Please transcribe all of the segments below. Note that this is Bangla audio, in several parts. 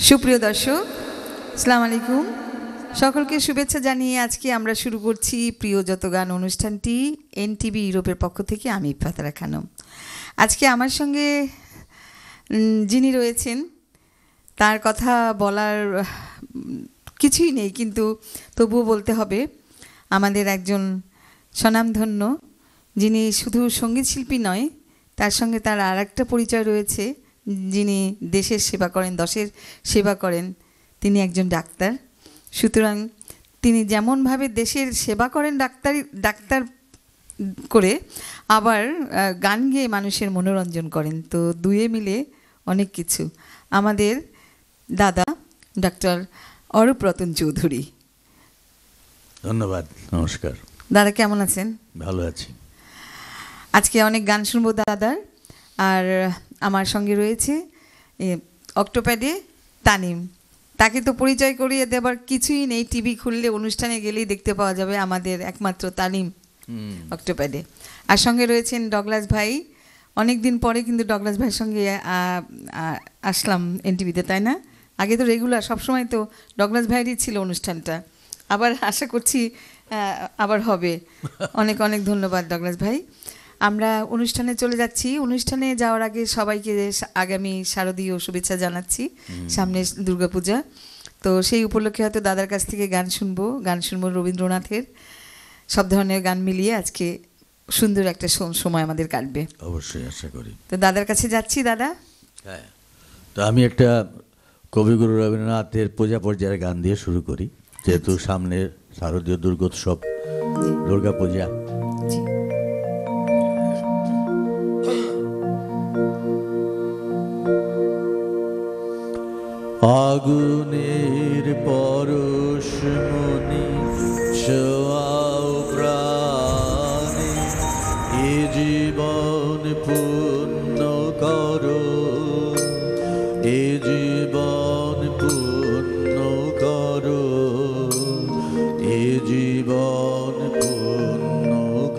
সুপ্রিয় দর্শক, আসসালামু আলাইকুম। সকলকে শুভেচ্ছা জানিয়ে আজকে আমরা শুরু করছি প্রিয় যত গান অনুষ্ঠানটি এনটিভি ইউরোপের পক্ষ থেকে। আমি ইফাতেরা খানম। আজকে আমার সঙ্গে যিনি রয়েছেন তার কথা বলার কিছুই নেই, কিন্তু তবুও বলতে হবে আমাদের একজন স্বনামধন্য, যিনি শুধু সঙ্গীত শিল্পী নয়, তার সঙ্গে তার আর একটা পরিচয় রয়েছে, যিনি দেশের সেবা করেন, দশের সেবা করেন। তিনি একজন ডাক্তার। সুতরাং তিনি যেমনভাবে দেশের সেবা করেন ডাক্তার করে, আবার গান গেয়ে মানুষের মনোরঞ্জন করেন। তো দুয়ে মিলে অনেক কিছু। আমাদের দাদা ডক্টর অরূপ রতন চৌধুরী। ধন্যবাদ, নমস্কার। দাদা কেমন আছেন? ভালো আছি। আজকে অনেক গান শুনবো দাদার। আর আমার সঙ্গে রয়েছে অক্টোপ্যাডে তানিম। তাকে তো পরিচয় করিয়ে দেবার কিছুই নেই, টিভি খুললে অনুষ্ঠানে গেলেই দেখতে পাওয়া যাবে আমাদের একমাত্র তানিম অক্টোপ্যাডে। আর সঙ্গে রয়েছেন ডগলাস ভাই। অনেক দিন পরে কিন্তু ডগলাস ভাইয়ের সঙ্গে আসলাম এনটিভিতে, তাই না? আগে তো রেগুলার সবসময় তো ডগলাস ভাইয়েরই ছিল অনুষ্ঠানটা। আবার আশা করছি আবার হবে। অনেক অনেক ধন্যবাদ ডগলাস ভাই। আমরা অনুষ্ঠানে চলে যাচ্ছি। অনুষ্ঠানে যাওয়ার আগে সবাইকে আগামী শারদীয় শুভেচ্ছা জানাচ্ছি। সামনে দুর্গাপূজা, তো সেই উপলক্ষে হয়তো দাদার কাছ থেকে গান শুনবো রবীন্দ্রনাথের। সব ধরনের গান মিলিয়ে আজকে সুন্দর একটা সময় আমাদের কাটবে, অবশ্যই আশা করি। তো দাদার কাছে যাচ্ছি। দাদা, হ্যাঁ, তো আমি একটা কবিগুরু রবীন্দ্রনাথের পূজা পর্যায়ের গান দিয়ে শুরু করি, যেহেতু সামনে শারদীয় দুর্গোৎসব, দুর্গাপূজা। আগুনের পরশমণি ছোঁয়াও প্রাণে, এ জীবন পূর্ণ করো, এ জীবন পূর্ণ করো, এ জীবন পূর্ণ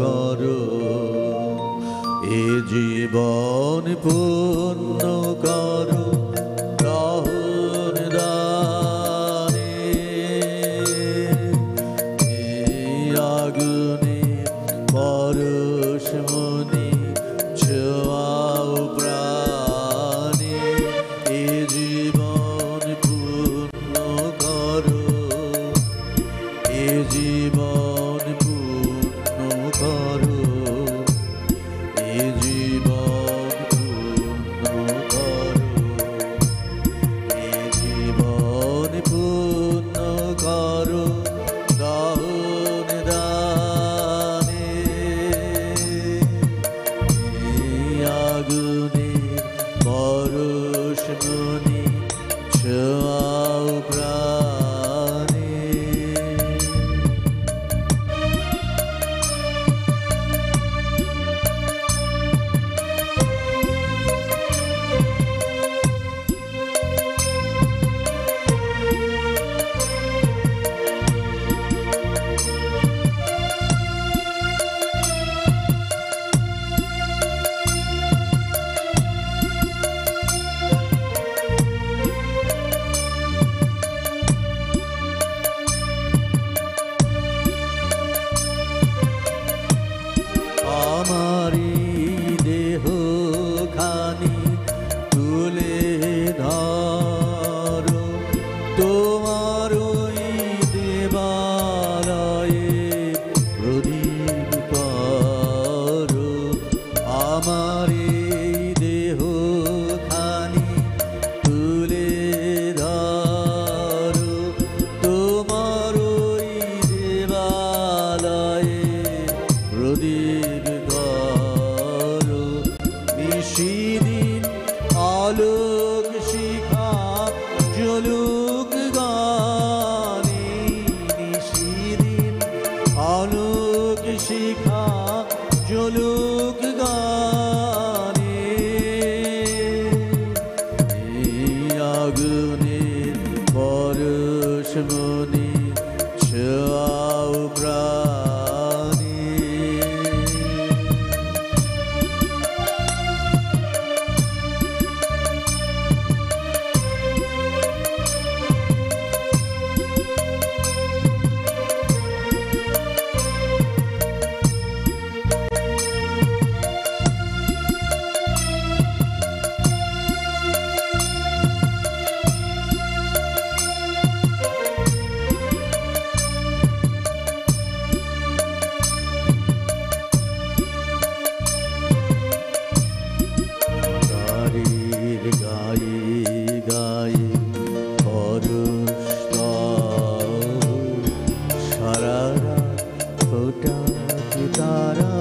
করো, এ জীবন পূর্ণ করো। সারা ফোটা তারা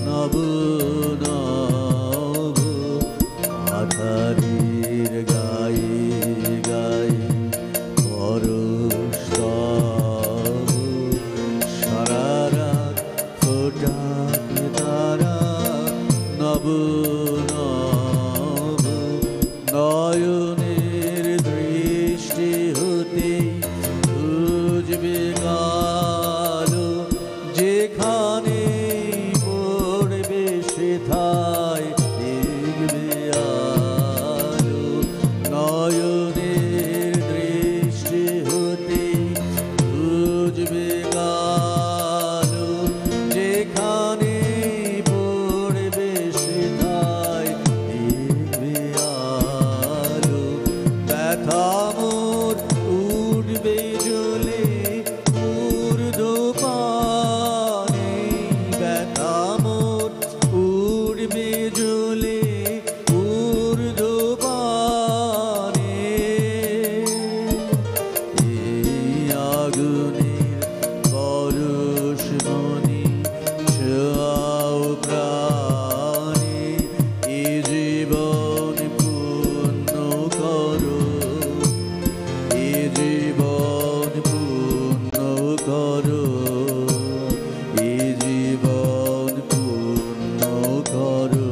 নব নব আধারের গায়ে গায়ে পরশ সারা ফোটা তারা নব নব নয়নের দৃষ্টি হতে বুঝবে কালো যেখানে পড়বে সেথায় দেখবে আলো নয়নের দৃষ্টি হতে বুঝবে কালো যেখানে পড়বে সেথায় দেখবে আলো ব্যথা মোর উঠবে জ্বলে ঊর্ধ্বপানে ব্যথা মোর উঠবে জ্বলে ঊর্ধ্বপানে এই আগুনের পরশমণি ছোঁয়াও প্রাণে এ জীবন পূর্ণ করো এ জীবন পূর্ণ করো এ জীবন পূর্ণ করো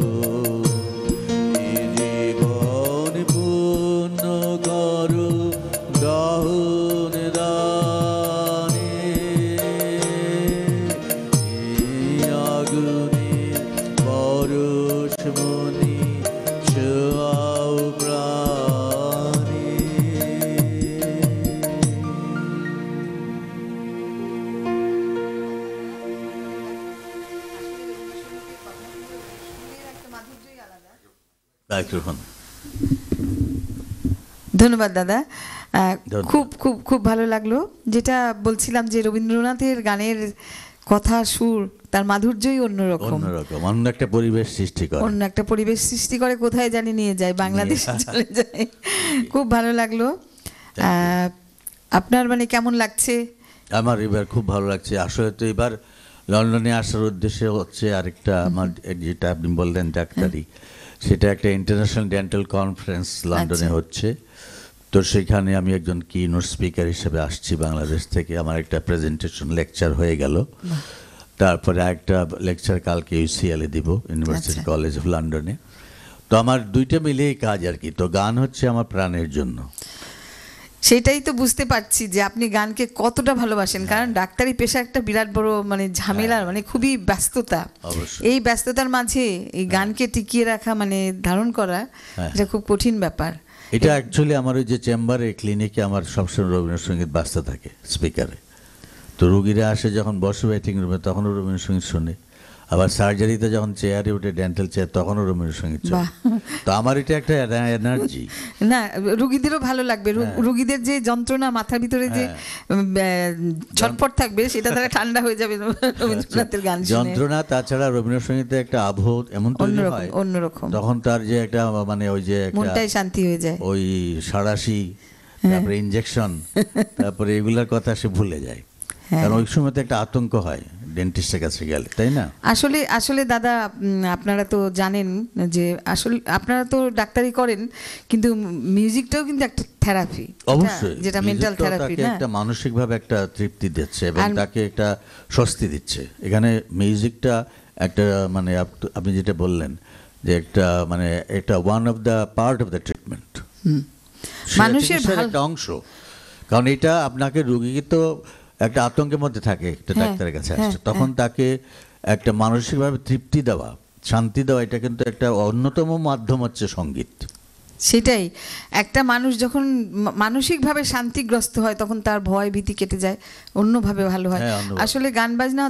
এ জীবন পূর্ণ করো দহন দানে এই আগুনের পরশমণি ছোঁয়াও প্রাণে মাইক্রোফোন ধন্যবাদ দাদা। ধন্যবাদ। খুব খুব খুব ভালো লাগলো। যেটা বলছিলাম যে রবীন্দ্রনাথের গানের কথা সুর তার মাধুর্যই অন্যরকম, অন্যরকম অন্য একটা পরিবেশ সৃষ্টি করে অন্য একটা পরিবেশ সৃষ্টি করে, কোথায় জানি নিয়ে যায়, বাংলাদেশে চলে যায়। খুব ভালো লাগলো। আপনার মানে কেমন লাগছে? আমার এবার খুব ভালো লাগছে। আসলে তো এবার লন্ডনে আসার উদ্দেশ্য হচ্ছে আরেকটা আমার যেটা আপনি বললেন ডাক্তারি, সেটা একটা ইন্টারন্যাশনাল ডেন্টাল কনফারেন্স লন্ডনে হচ্ছে। তো সেখানে আমি একজন কিনোট স্পিকার হিসেবে আসছি বাংলাদেশ থেকে। আমার একটা প্রেজেন্টেশন লেকচার হয়ে গেল, তারপরে একটা লেকচার কালকে ইউসিএলে দিব, ইউনিভার্সিটি কলেজ অফ লন্ডনে। তো আমার দুইটা মিলিয়ে কাজ আর কি। তো গান হচ্ছে আমার প্রাণের জন্য। সেটাই তো বুঝতে পারছি যে আপনি গানকে কতটা ভালোবাসেন, কারণ ডাক্তারি পেশা একটা বিরাট বড় মানে ঝামেলার, মানে খুবই ব্যস্ততা। অবশ্যই। এই ব্যস্ততার মাঝে এই গানকে টিকিয়ে রাখা মানে ধারণ করা, এটা খুব কঠিন ব্যাপার। এটা অ্যাকচুয়ালি আমার ওই যে চেম্বারে ক্লিনিকে আমার সবসময় রবীন্দ্রসঙ্গীত বাজতে থাকে স্পিকারে। তো রুগীরা আসে যখন বসে ওয়েটিং রুমে তখনও রবীন্দ্রসঙ্গীত শুনে, আবার সার্জারিতে যখন চেয়ারে উঠে ডেন্টাল চেয়ার তখনও রবীন্দ্রসঙ্গীত শুনে। তো আমার এটা একটা এনার্জি। না, রুগীদেরও ভালো লাগবে। রুগীদের যে যন্ত্রণা মাথার ভিতরে যে ছটফট থাকবে সেটা তারা ঠান্ডা হয়ে যাবে রবীন্দ্রনাথের গান শুনে। যন্ত্রণা, তাছাড়া রবীন্দ্রসঙ্গীতে একটা আবহ এমন তৈরি হয় অন্যরকম, তখন তার যে একটা মানে ওই যে মনটাই শান্তি হয়ে যায়। ওই সাঁড়াশি, তারপরে ইনজেকশন, তারপরে এগুলার কথা সে ভুলে যায়। কারণ ওই সময় তো একটা আতঙ্ক হয় ডেন্টিস্টের কাছে গেলে, তাই না? আসলে আসলে দাদা, আপনারা তো জানেন যে আসলে আপনারা তো ডাক্তারি করেন, কিন্তু মিউজিকটাও কিন্তু একটা থেরাপি, অবশ্যই, যেটা মেন্টাল থেরাপি না, একটা মানসিকভাবে একটা তৃপ্তি দিচ্ছে এবং তাকে একটা স্বস্তি দিচ্ছে। এখানে মিউজিকটা একটা মানে আপনি যেটা বললেন যে একটা মানে এটা one of the part of the treatment, মানুষের একটা অংশ। কারণ এটা আপনাকে রোগীকে তো একটা আতঙ্কের মধ্যে থাকে একটা ডাক্তারের কাছে আসছে, তখন তাকে একটা মানসিকভাবে তৃপ্তি দেওয়া, শান্তি দেওয়া, এটা কিন্তু একটা অন্যতম মাধ্যম হচ্ছে সঙ্গীত। সেটাই, একটা মানুষ যখন মানসিকভাবে শান্তিগ্রস্ত হয় তখন তার ভয় ভীতি কেটে যায়, অন্যভাবে ভালো হয়। আসলে গান বাজনা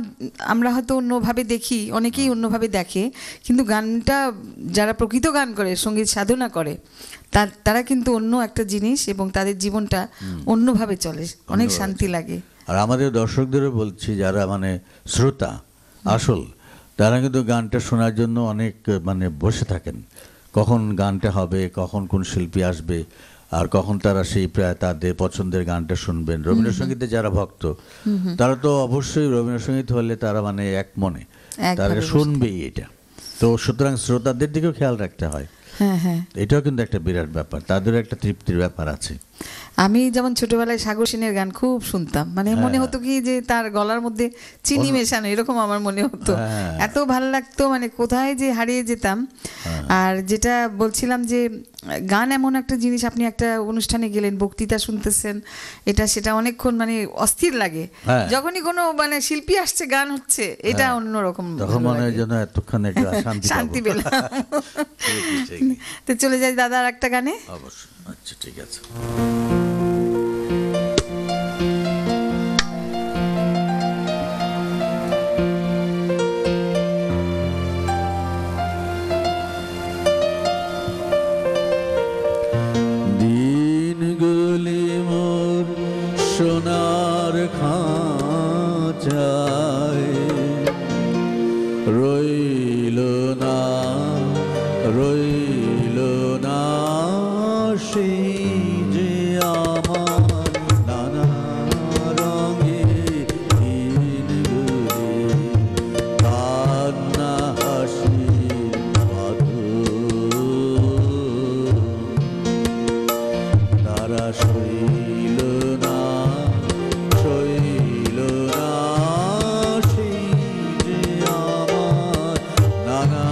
আমরা হয়তো অন্যভাবে দেখি, অনেকেই অন্যভাবে দেখে, কিন্তু গানটা যারা প্রকৃত গান করে, সঙ্গীত সাধনা করে, তারা কিন্তু অন্য একটা জিনিস এবং তাদের জীবনটা অন্যভাবে চলে, অনেক শান্তি লাগে। আর আমাদের দর্শকদেরও বলছি যারা মানে শ্রোতা আসল, তারা কিন্তু গানটা শোনার জন্য অনেক মানে বসে থাকেন, কখন গানটা হবে, কখন কোন শিল্পী আসবে। আর কখন তারা সেই প্রায় তাদের পছন্দের গানটা শুনবেন। রবীন্দ্রসঙ্গীতে যারা ভক্ত তারা তো অবশ্যই রবীন্দ্রসঙ্গীত হলে তারা মানে এক মনে তারা শুনবেই এটা। তো সুতরাং শ্রোতাদের দিকেও খেয়াল রাখতে হয়। হ্যাঁ হ্যাঁ, এটাও কিন্তু একটা বিরাট ব্যাপার, তাদেরও একটা তৃপ্তির ব্যাপার আছে। আমি যেমন ছোটবেলায় সাগর সেনের গান খুব শুনতাম, মানে মনে হতো কি যে তার গলার মধ্যে চিনি মেশানো, এরকম আমার মনে হতো। এত ভালো লাগতো, মানে কোথায় যে হারিয়ে যেতাম। আর যেটা বলছিলাম যে গান এমন একটা জিনিস, আপনি একটা অনুষ্ঠানে গেলেন, বক্তৃতা শুনতেছেন, এটা সেটা অনেকক্ষণ মানে অস্থির লাগে। যখনই কোনো মানে শিল্পী আসছে, গান হচ্ছে, এটা অন্যরকম, তখন মনে হয় যেন এতক্ষণ একটু শান্তি পেলাম। তো চলে যাই দাদা আর একটা গানে। অবশ্যই, আচ্ছা ঠিক আছে। দিনগুলি মোর সোনার খাঁচায় রইল না, রইল না সেই যে আমার নানা রঙে দিনগুলি, কান্না হাসির মাধুর তারা সইল না, সইল না সেই যে আমার নানা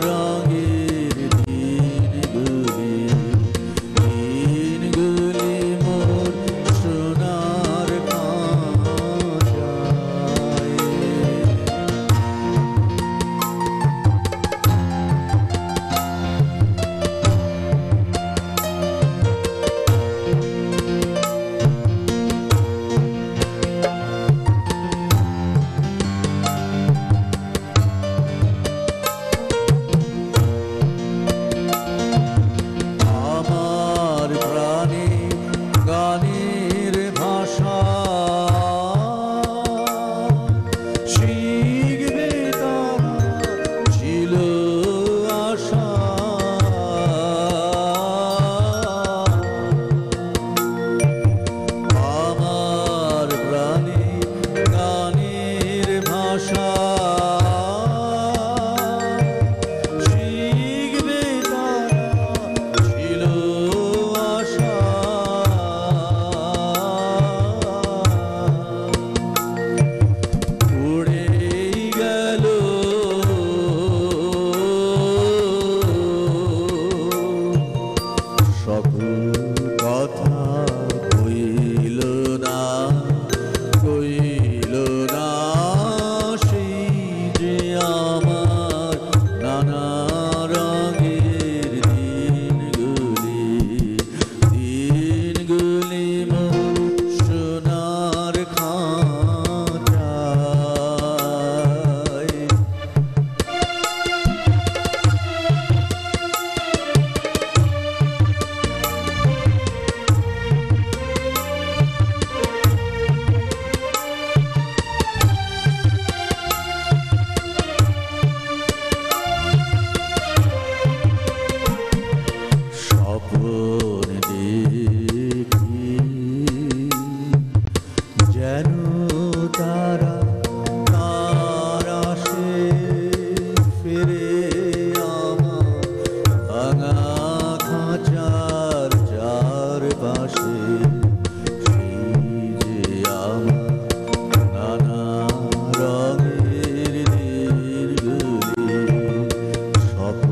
রঙের দিনগুলি, দিনগুলি মোর সোনার খাঁচায়। আমার প্রাণে গানের ভাষা শিখবে তারা ছিল আশা, আমার প্রাণে গানের ভাষা শিখবে তারা ছিল আশা, উড়ে গেল সকল কথা, কইল না, কইল না সেই যে আমার নানা রঙের দিনগুলি, দিনগুলি মোর সোনার খাঁচায়। স্বপ্ন দেখি যেন তারা, তারা সে ফিরে আমার ভাঙা খাঁচার চারপাশে, সেই যে আমার নানা রঙের দিনগুলি, স্বপ্ন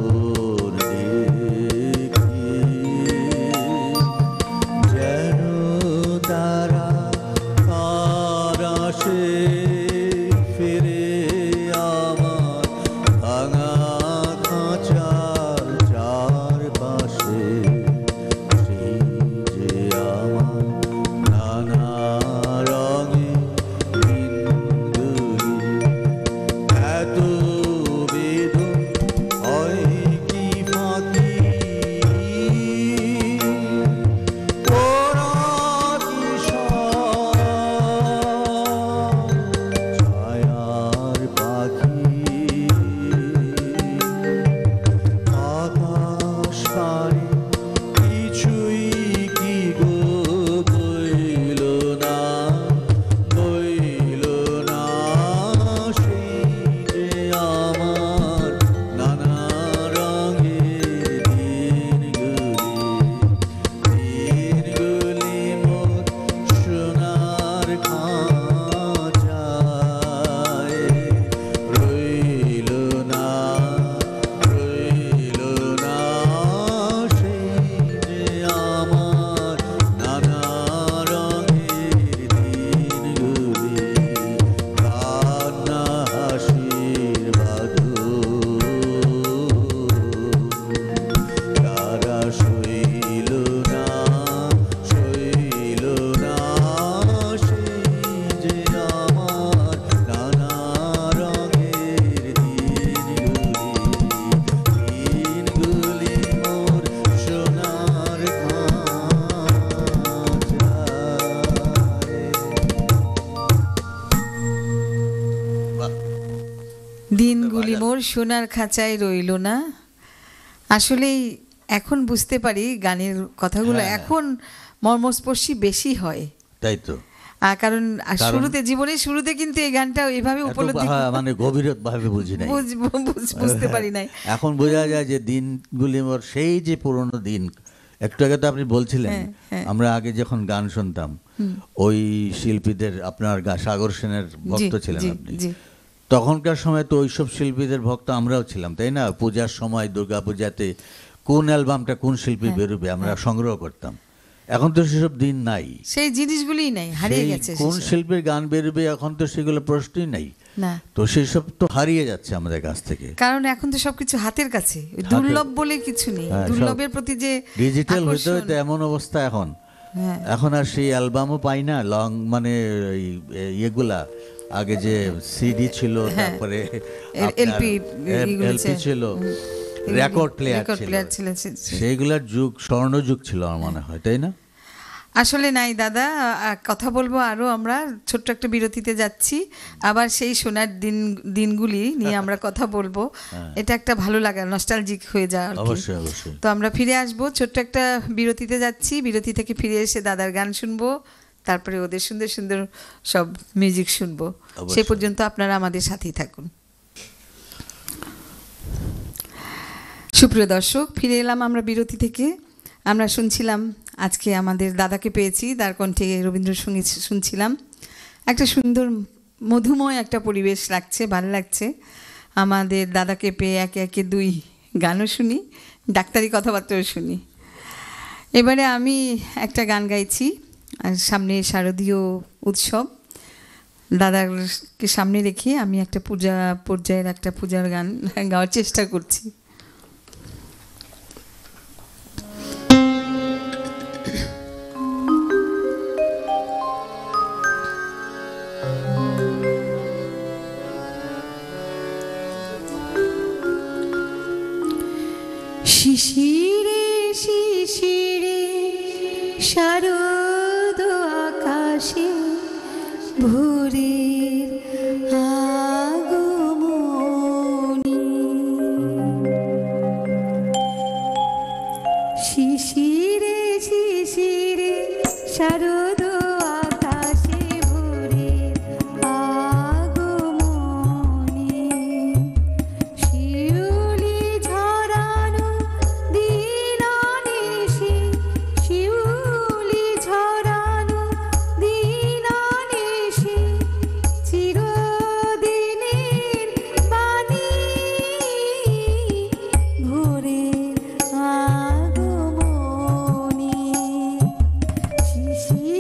দেখি যেন তারা, তারা সে ফিরে আমার ভাঙা খাঁচার চারপাশে, সেই যে আমার মোর সোনার খাঁচায় রইল না। আসলেই এখন বুঝতে পারি গানের কথাগুলো হ্যাঁ। এখন মর্মস্পর্শী বেশি হয়, তাই তো। কারণ শুরুতে, জীবনের শুরুতে কিন্তু এই গানটা এইভাবে উপলব্ধি মানে গভীরভাবে বুঝি নাই, বুঝতে পারি নাই। এখন বোঝা যায় যে দিনগুলি মোর সেই যে পুরনো দিন। একটু আগে তো আপনি বলছিলেন আমরা আগে যখন গান শুনতাম ওই শিল্পীদের, আপনার সাগর সেনের ভক্ত ছিলেন আপনি, তখনকার সময় তো ওইসব শিল্পীদের ভক্ত আমরাও ছিলাম, তাই না? পূজার সময়, দুর্গা পূজাতে কোন অ্যালবামটা কোন শিল্পী বেরোবে আমরা সংগ্রহ করতাম। এখন তো সেসব দিন নাই, সেই জিনিসগুলোই নাই, হারিয়ে গেছে। কোন শিল্পীর গান বেরোবে এখন তো সেগুলো প্রশ্নই নাই। না, তো সেসব তো হারিয়ে যাচ্ছে আমাদের কাছ থেকে, কারণ এখন তো সবকিছু হাতের কাছে, দুর্লভ বলে কিছু নেই। দুর্লভের প্রতি যে ডিজিটাল হতে হতে এমন অবস্থা এখন, এখন আর সেই অ্যালবামও পাই না, লং মানে ইয়েগুলা আগে যে সিডি ছিল, তারপরে এলপি ছিল, রেকর্ড প্লেয়ার ছিল, সেইগুলার যুগ স্বর্ণযুগ ছিল আমার মনে হয়, তাই না? আসলে নাই দাদা, কথা বলবো আরো। আমরা ছোট্ট একটা বিরতিতে যাচ্ছি, আবার সেই সোনার দিনগুলি নিয়ে আমরা কথা বলবো। এটা একটা ভালো লাগা, নস্টালজিক হয়ে যাওয়া। অবশ্যই অবশ্যই। তো আমরা ফিরে আসবো, ছোট্ট একটা বিরতিতে যাচ্ছি, বিরতি থেকে ফিরে এসে দাদার গান শুনবো, তারপরে ওদের সুন্দর সুন্দর সব মিউজিক শুনবো। সে পর্যন্ত আপনারা আমাদের সাথেই থাকুন। সুপ্রিয় দর্শক, ফিরে এলাম আমরা বিরতি থেকে। আমরা শুনছিলাম, আজকে আমাদের দাদাকে পেয়েছি, তার কণ্ঠে রবীন্দ্রসঙ্গীত শুনছিলাম। একটা সুন্দর মধুময় একটা পরিবেশ লাগছে, ভালো লাগছে। আমাদের দাদাকে পেয়ে একে একে দুই গানও শুনি, ডাক্তারি কথাবার্তাও শুনি। এবারে আমি একটা গান গাইছি, আর সামনে শারদীয় উৎসব, দাদাকে সামনে রেখে আমি একটা পর্যায়ের একটা পূজার গান গাওয়ার চেষ্টা করছি। শিশিরে শিশিরে শারদ আকাশে ভোরের আগমনী, শিশিরে শিশিরে শারদ আকাশে ভোরের আগমনী, শিউলি ঝরানো দিনানিশি, শিউলি ঝরানো দিনানিশি, চিরদিনের বাণী ভোরের আগমনী, শিশির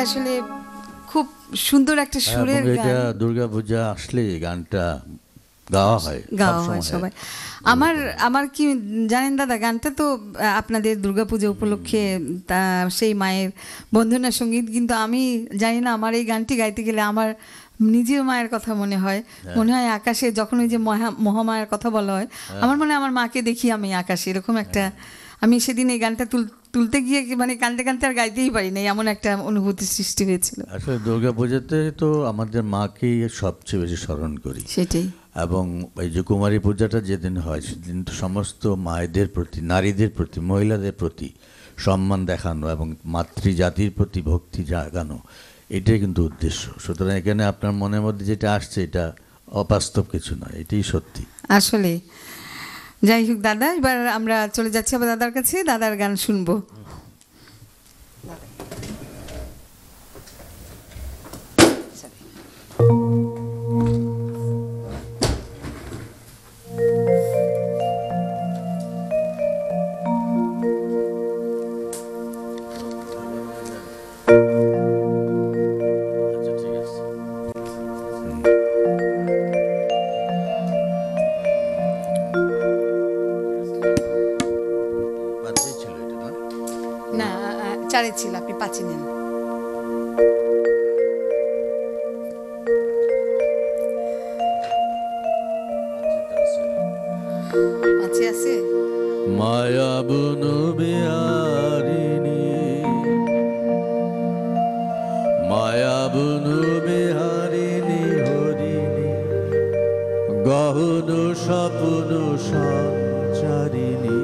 আসলে খুব সুন্দর একটা সুরের এবং এটা গান দুর্গাপূজা আসলে গানটা গাওয়া হয় গাওয়া হয় সবাই। আমার আমার কি জানেন দাদা, গানটা তো আপনাদের দুর্গাপূজা উপলক্ষে তা সেই মায়ের বন্দনা সঙ্গীত, কিন্তু আমি জানি না আমার এই গানটি গাইতে গেলে আমার নিজের মায়ের কথা মনে হয়, মনে হয় আকাশে যখন ওই যে মহামায়ের কথা বলা হয়, আমার মনে হয় আমার মাকে দেখি আমি আকাশে, এরকম একটা। আমি সেদিন এই গানটা তুলতে গিয়ে মানে কাঁদতে কাঁদতে আর গাইতেই পারি না, এমন একটা অনুভূতি সৃষ্টি হয়েছিল। আসলে দুর্গাপূজাতে তো আমাদের মাকেই সবচেয়ে বেশি স্মরণ করি, সেটাই। এবং এই যে কুমারী পূজাটা যেদিন হয় সেদিন তো সমস্ত মায়েদের প্রতি, নারীদের প্রতি, মহিলাদের প্রতি সম্মান দেখানো এবং মাতৃজাতির প্রতি ভক্তি জাগানো, এটাই কিন্তু উদ্দেশ্য। সুতরাং এখানে আপনার মনের মধ্যে যেটা আসছে এটা অবাস্তব কিছু নয়, এটাই সত্যি আসলে যাই হোক দাদা, এবার আমরা চলে যাচ্ছি আবার দাদার কাছে, দাদার গান শুনবো। না, চারে ছিল, আপনি পাঁচে নেন। পাঁচে আছে। মায়া বুনু বিহারিণী, মায়া বুনু বিহারিণী হরিণী, গহন স্বপ্ন সঞ্চারিণী,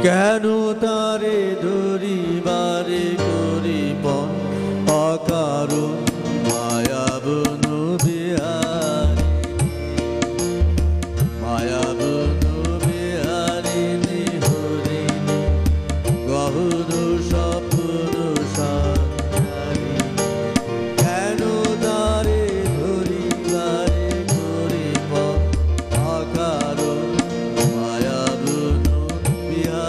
কেন তারে ধরিবারে করিপন অকারণ, মায়া বুনু বিহারিণী, মায়া বুনু বিহারিণী হরিণী, গহন স্বপ্ন সঞ্চারিণী, কেন তারে ধরিবারে করিপন অকারণ, মায়া বুনু বিহারিণী।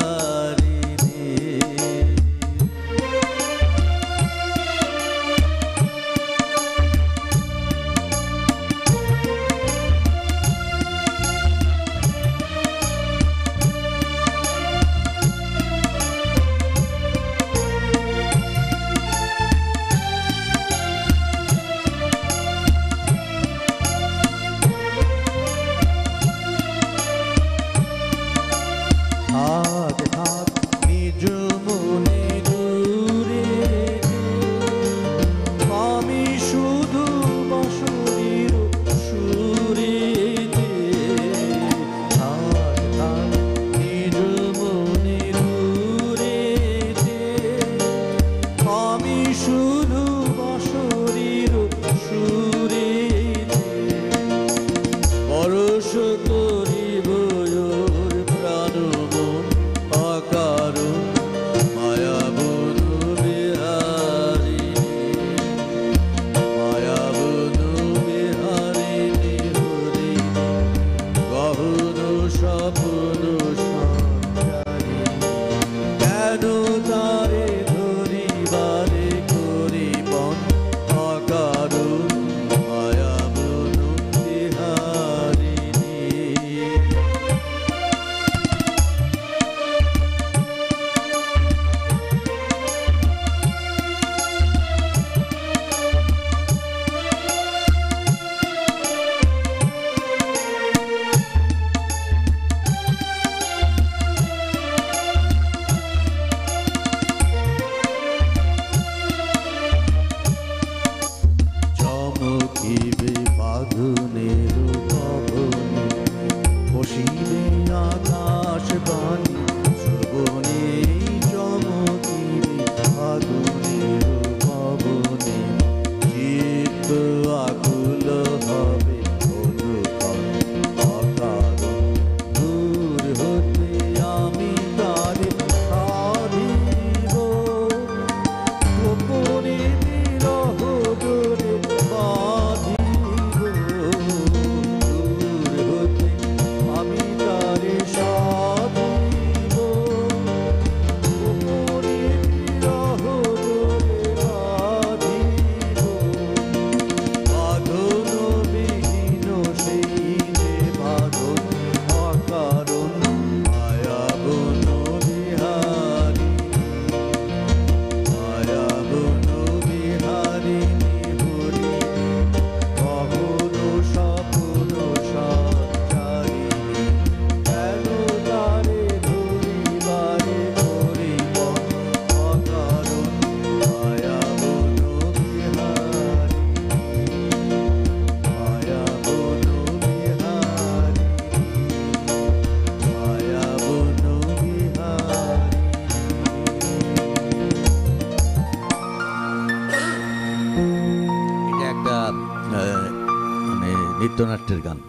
নৃত্যনাট্যের গান।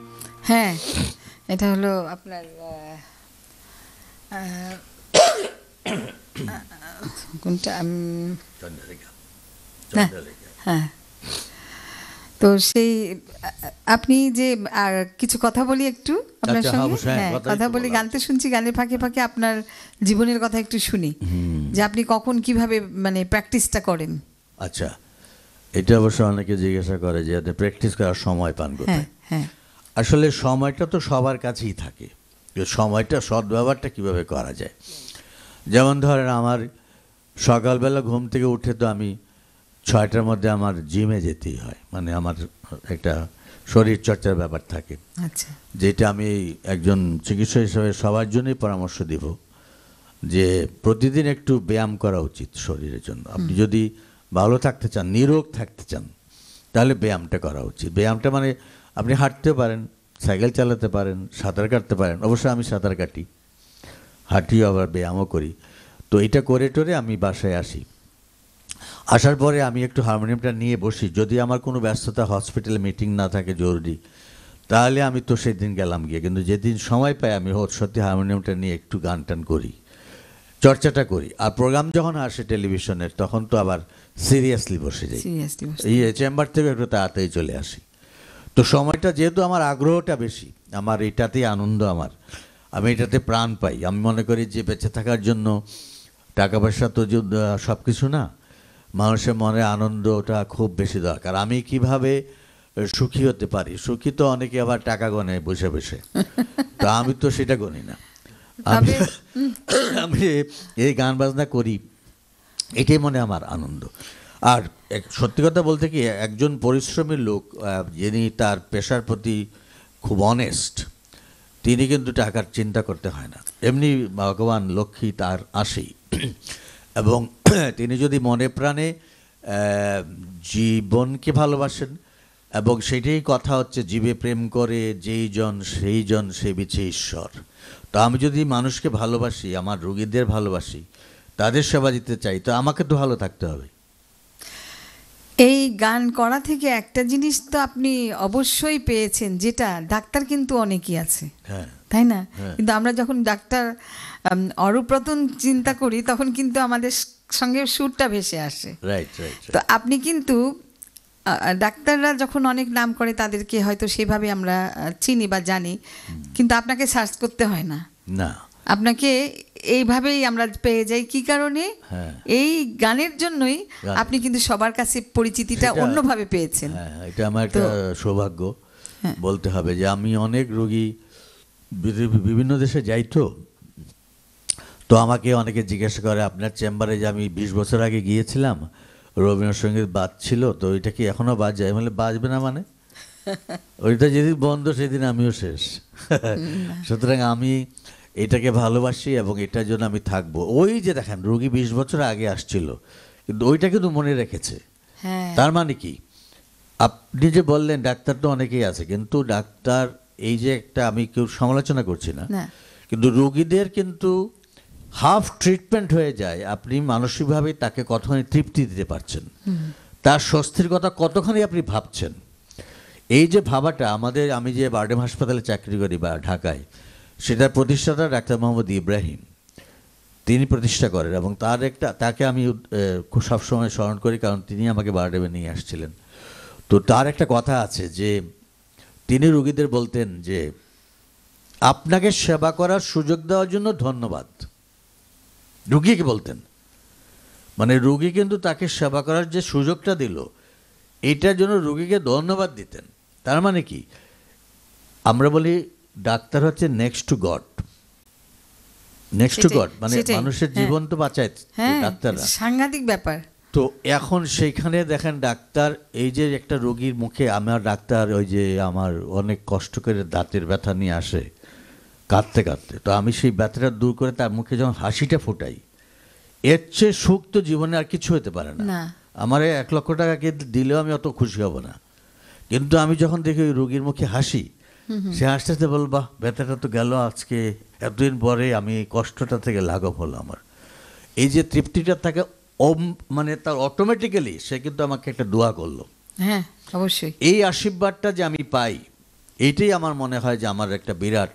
হ্যাঁ, এটা হলো আপনার কোনটা হ্যাঁ, তো সেই আপনি যে আর কিছু কথা বলি একটু আপনার আচ্ছা, সঙ্গে। অবশ্যই, হ্যাঁ, কথাই কথা তো বলি, বলা গান তো শুনছি, গানের ফাঁকে ফাঁকে আপনার জীবনের কথা একটু শুনি, যে আপনি কখন কিভাবে মানে প্র্যাকটিসটা করেন। আচ্ছা, এটা অবশ্য অনেকে জিজ্ঞাসা করে যে আপনি প্র্যাকটিস করার সময় পান হ্যাঁ কোথায়। হ্যাঁ, আসলে সময়টা তো সবার কাছেই থাকে, যে সময়টা সদ্ব্যবহারটা কিভাবে করা যায়। যেমন ধরেন আমার সকালবেলা ঘুম থেকে উঠে তো আমি 6টার মধ্যে আমার জিমে যেতেই হয়, মানে আমার একটা শরীর চর্চার ব্যাপার থাকে, আচ্ছা, যেটা আমি একজন চিকিৎসক হিসেবে সবার জন্যই পরামর্শ দিব যে প্রতিদিন একটু ব্যায়াম করা উচিত শরীরের জন্য। আপনি যদি ভালো থাকতে চান, নিরোগ থাকতে চান, তাহলে ব্যায়ামটা করা উচিত। ব্যায়ামটা মানে আপনি হাঁটতে পারেন, সাইকেল চালাতে পারেন, সাঁতার কাটতে পারেন। অবশ্যই আমি সাঁতার কাটি, হাঁটিও, আবার ব্যায়ামও করি। তো এটা করে টোরে আমি বাসায় আসি। আসার পরে আমি একটু হারমোনিয়ামটা নিয়ে বসি, যদি আমার কোনো ব্যস্ততা, হসপিটালে মিটিং না থাকে জরুরি, তাহলে আমি তো সেদিন গেলাম গিয়ে। কিন্তু যেদিন সময় পাই আমি সত্যি হারমোনিয়ামটা নিয়ে একটু গান টান করি, চর্চাটা করি। আর প্রোগ্রাম যখন আসে টেলিভিশনের, তখন তো আবার সিরিয়াসলি বসে যাই, সিরিয়াসলি এই চেম্বার থেকে একটু তাড়াতাড়ি চলে আসি। তো সময়টা যেহেতু আমার আগ্রহটা বেশি, আমার এটাতেই আনন্দ, আমি এটাতে প্রাণ পাই। আমি মনে করি যে বেঁচে থাকার জন্য টাকা পয়সা তো সব কিছু না, মানুষের মনে আনন্দটা খুব বেশি দরকার। আমি কিভাবে সুখী হতে পারি, সুখী তো অনেকে আবার টাকা গনে বসে বসে, তো আমি তো সেটা গনি না। আমি আমি এই গান বাজনা করি, এটাই মনে আমার আনন্দ। আর সত্যি কথা বলতে কি, একজন পরিশ্রমী লোক যিনি তার পেশার প্রতি খুব অনেস্ট, তিনি কিন্তু টাকার চিন্তা করতে হয় না। এমনি ভগবান লক্ষ্মী তার আসেই। এবং তিনি যদি মনে প্রাণে জীবনকে ভালোবাসেন, এবং সেটাই কথা হচ্ছে, জীবে প্রেম করে যেই জন সেই জন সে বিছে ঈশ্বর। তো আমি যদি মানুষকে ভালোবাসি, আমার রোগীদের ভালোবাসি, তাদের সেবা দিতে চাই, তো আমাকে তো ভালো থাকতে হবে। এই গান করা থেকে একটা জিনিস তো আপনি অবশ্যই পেয়েছেন, যেটা ডাক্তার কিন্তু অনেকই আছে, হ্যাঁ, তাই না? হ্যাঁ। কিন্তু আমরা যখন ডাক্তার অরূপ রতন চিন্তা করি, তখন কিন্তু আমাদের সঙ্গে সুরটা ভেসে আসে। Right right. তো আপনি কিন্তু ডাক্তাররা যখন অনেক নাম করে, তাদেরকে হয়তো সেভাবে আমরা চিনি বা জানি, কিন্তু আপনাকে সার্চ করতে হয় না, না, আপনাকে এইভাবেই আমরা পেয়ে যাই। কি কারণে? হ্যাঁ, এই গানের জন্যই আপনি কিন্তু সবার কাছে পরিচিতিটা অন্যভাবে পেয়েছেন। হ্যাঁ, এটা আমার একটা সৌভাগ্য হ্যাঁ, বলতে হবে, যে আমি অনেক রোগী বিভিন্ন দেশে যাই, তো আমাকে অনেকে জিজ্ঞাসা করে, আপনার চেম্বারে যে আমি 20 বছর আগে গিয়েছিলাম, রবীন্দ্রসঙ্গীত বাজছিল, তো ওইটা কি এখনো বাজে? আমি বলে, বাজবে না মানে? ওইটা যেদিন বন্ধ সেদিন আমিও শেষ। সুতরাং আমি এটাকে ভালোবাসি এবং এটার জন্য আমি থাকবো। ওই যে দেখেন, রোগী 20 বছর আগে আসছিল, কিন্তু ওইটা কিন্তু মনে রেখেছে। হ্যাঁ, তার মানে কি, আপনি যে বললেন ডাক্তার তো অনেকেই আছে, কিন্তু ডাক্তার এই যে একটা, আমি কেউ সমালোচনা করছি না, না, কিন্তু রোগীদের কিন্তু হাফ ট্রিটমেন্ট হয়ে যায়। আপনি মানসিকভাবে তাকে কতখানি তৃপ্তি দিতে পারছেন, তার স্বস্তির কথা কতখানি আপনি ভাবছেন। এই যে ভাবাটা আমাদের, আমি যে বারডেম হাসপাতালে চাকরি করি বা ঢাকায়, সেটার প্রতিষ্ঠাতা ডাক্তার মোহাম্মদ ইব্রাহিম, তিনি প্রতিষ্ঠা করেন, এবং তাকে আমি খুব সবসময় স্মরণ করি, কারণ তিনি আমাকে বারডেমে নিয়ে আসছিলেন। তো তার একটা কথা আছে যে তিনি রোগীদের বলতেন যে, আপনাকে সেবা করার সুযোগ দেওয়ার জন্য ধন্যবাদ। রোগীকে বলতেন, মানে রোগী কিন্তু তাকে সেবা করার যে সুযোগটা দিল, এটার জন্য রোগীকে ধন্যবাদ দিতেন। তার মানে কি, আমরা বলি ডাক্তার হচ্ছে next two god, next two god, মানে মানুষের জীবন তো বাঁচায় ডাক্তাররা, সাংঘাতিক ব্যাপার। তো এখন সেইখানে দেখেন ডাক্তার, এই যে একটা রোগীর মুখে, আমার ডাক্তার ওই যে আমার অনেক কষ্ট করে দাঁতের ব্যথা নিয়ে আসে কাঁদতে কাঁদতে, তো আমি সেই ব্যথাটা দূর করে তার মুখে যখন হাসিটা ফোটাই, এর চেয়ে সুখ তো জীবনে আর কিছু হতে পারে না। আমার 1 লক্ষ টাকা দিলেও আমি অত খুশি হব না, কিন্তু আমি যখন দেখি ওই রোগীর মুখে হাসি, সে হাসতে হাসতে বলবা, ব্যথাটা তো গেল আজকে, এতদিন পরে আমি কষ্টটা থেকে লাঘব হলো আমার। এই যে তৃপ্তিটা থাকে, মানে তার অটোমেটিক্যালি সে কিন্তু আমাকে একটা দোয়া করলো। হ্যাঁ, অবশ্যই। এই আশীর্বাদটা যে আমি পাই, এইটাই আমার মনে হয় যে আমার একটা বিরাট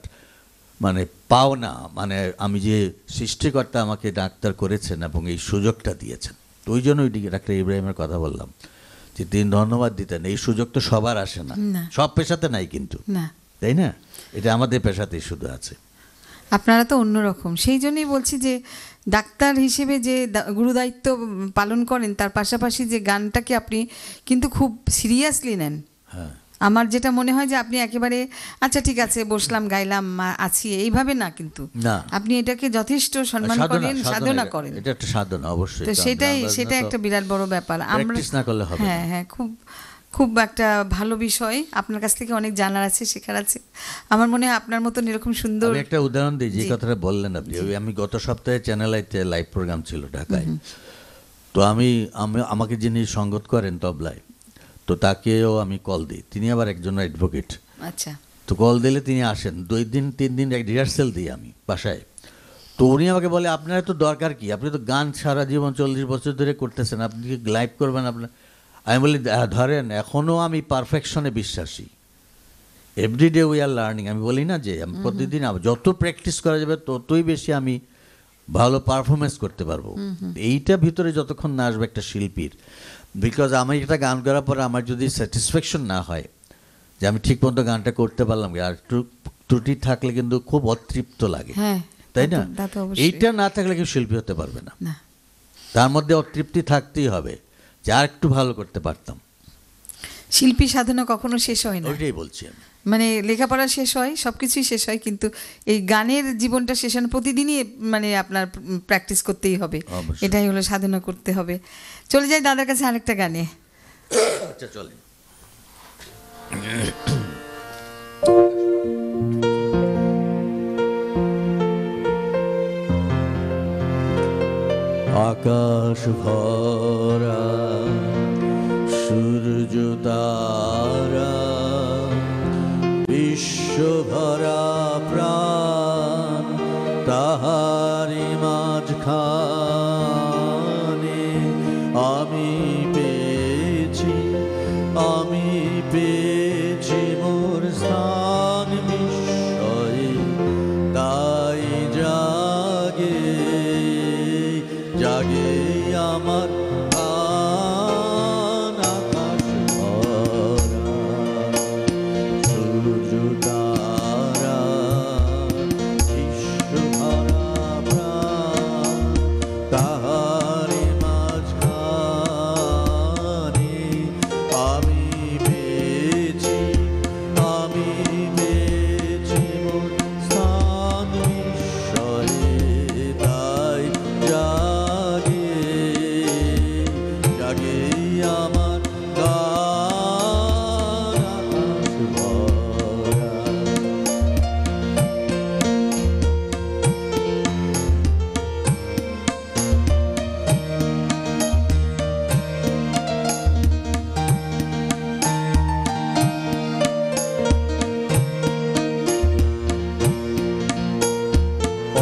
মানে পাওনা, মানে আমি যে সৃষ্টিকর্তা আমাকে ডাক্তার করেছেন এবং এই সুযোগটা দিয়েছেন। তো ওই জন্য ওই ডাক্তার ইব্রাহিমের কথা বললাম যে তিনি ধন্যবাদ দিতেন। এই সুযোগ তো সবার আসে না, সব পেশাতে নাই কিন্তু, তাই না? এটা আমাদের পেশাতেই শুধু আছে। আপনারা তো অন্যরকম, সেই জন্যই বলছি যে ডাক্তার হিসেবে যে গুরুদায়িত্ব পালন করেন তার পাশাপাশি যে গানটাকে আপনি কিন্তু খুব সিরিয়াসলি নেন। হ্যাঁ, আমার যেটা মনে হয় যে আপনি একেবারে আচ্ছা ঠিক আছে বসলাম গাইলাম আছি এইভাবে না, কিন্তু না, আপনি এটাকে যথেষ্ট সম্মান করেন, সাধনা করেন। এটা একটা সাধনা অবশ্যই। তো সেটাই একটা বিরাট বড় ব্যাপার। আমরা প্র্যাকটিস না করলে হবে না। হ্যাঁ, খুব খুব একটা ভালো বিষয়। আপনার কাছ থেকে অনেক জানার আছে, শেখার আছে। আমার মনে হয় আপনার মতন এরকম সুন্দর। আমি একটা উদাহরণ দিই, যে কথাটা বললেন আপনি। আমি গত সপ্তাহে চ্যানেল আইতে লাইভ প্রোগ্রাম ছিল ঢাকায়। তো আমাকে যিনি সঙ্গত করেন তবলায়, তো তাকেও আমি কল দিই। তিনি আবার একজন অ্যাডভোকেট। আচ্ছা। তো কল দিলে তিনি আসেন 2 দিন 3 দিন রিহার্সেল দিই আমি বাসায়। তো উনি আমাকে বলে আপনার তো দরকার কি, আপনি তো গান সারা জীবন 40 বছর ধরে করতেছেন, আপনি কি লাইভ করবেন আপনার? আমি বলি ধরেন এখনও আমি পারফেকশনে বিশ্বাসী, এভরিডে উই আর লার্নিং। আমি বলি না যে আমি প্রতিদিন যত প্র্যাকটিস করা যাবে ততই বেশি আমি ভালো পারফরমেন্স করতে পারবো। এইটা ভিতরে যতক্ষণ না আসবে একটা শিল্পীর, বিকজ আমি একটা গান করার পরে আমার যদি স্যাটিসফ্যাকশন না হয় যে আমি ঠিক মতো গানটা করতে পারলাম, আর ত্রুটি থাকলে কিন্তু খুব অতৃপ্ত লাগে, তাই না? এইটা না থাকলে কেউ শিল্পী হতে পারবে না। তার মধ্যে অতৃপ্তি থাকতেই হবে যে আর একটু ভালো করতে পারতাম। শিল্পী সাধনা কখনো শেষ হয় না, ওইটাই বলছি আমি। মানে লেখাপড়া শেষ হয়, সব কিছুই শেষ হয়, কিন্তু এই গানের জীবনটা শেষ হয় না। প্রতিদিনই মানে আপনার প্র্যাকটিস করতেই হবে, এটাই হলো সাধনা করতে হবে। চলে যাই দাদার কাছে আরেকটা গানে। আচ্ছা চলে। আকাশ ভরা সূর্য তারা, বিশ্ব ভরা প্রাণ, তাহারি মাঝখানে আমি পেয়েছি মোর স্থান বিস্ময়ে। তাই জাগে আমার প্রাণ, আকাশ ভরা সূর্য তারা, বিশ্ব ভরা প্রাণ, তাহারি মাঝখানে আমি পেয়েছি মোর স্থান বিস্ময়ে। তাই জাগে আমার গান, আকাশ ভরা।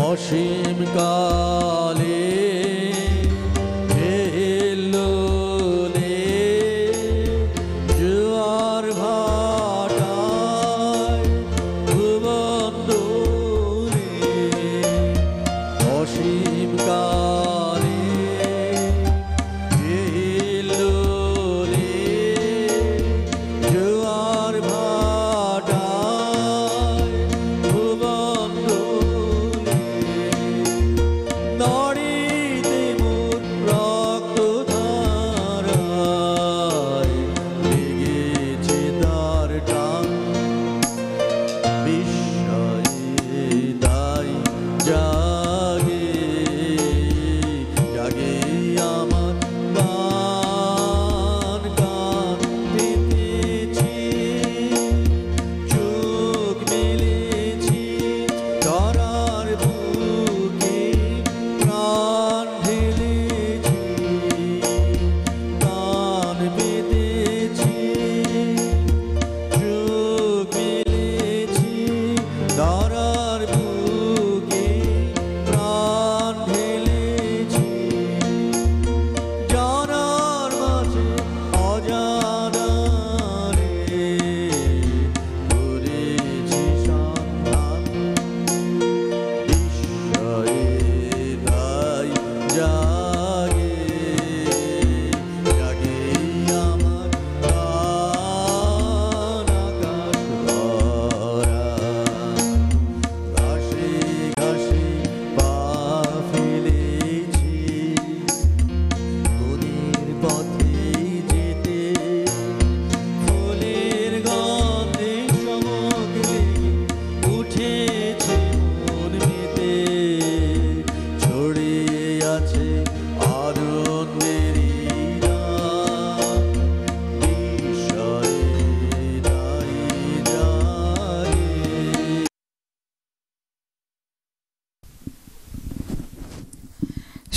অসীম কালে হেলোলে জোয়ার ভাটায় ভুবন দোলে। অসীম কালে হেলোলে জোয়ার ভাটায় ভুবন দোলে।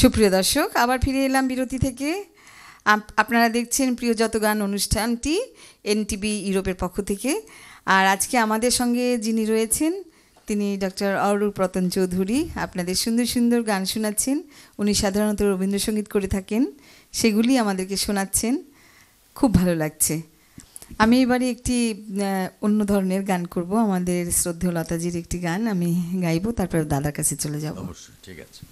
সুপ্রিয় দর্শক, আবার ফিরে এলাম বিরতি থেকে। আপনারা দেখছেন প্রিয় যত গান অনুষ্ঠানটি এনটিভি ইউরোপের পক্ষ থেকে। আর আজকে আমাদের সঙ্গে যিনি রয়েছেন তিনি ডক্টর অরূপ রতন চৌধুরী। আপনাদের সুন্দর সুন্দর গান শোনাচ্ছেন। উনি সাধারণত রবীন্দ্রসঙ্গীত করে থাকেন, সেগুলি আমাদেরকে শোনাচ্ছেন, খুব ভালো লাগছে। আমি এবারে একটি অন্য ধরনের গান করব, আমাদের শ্রদ্ধেয় লতাজির একটি গান আমি গাইবো, তারপর দাদার কাছে চলে যাব। অবশ্যই, ঠিক আছে।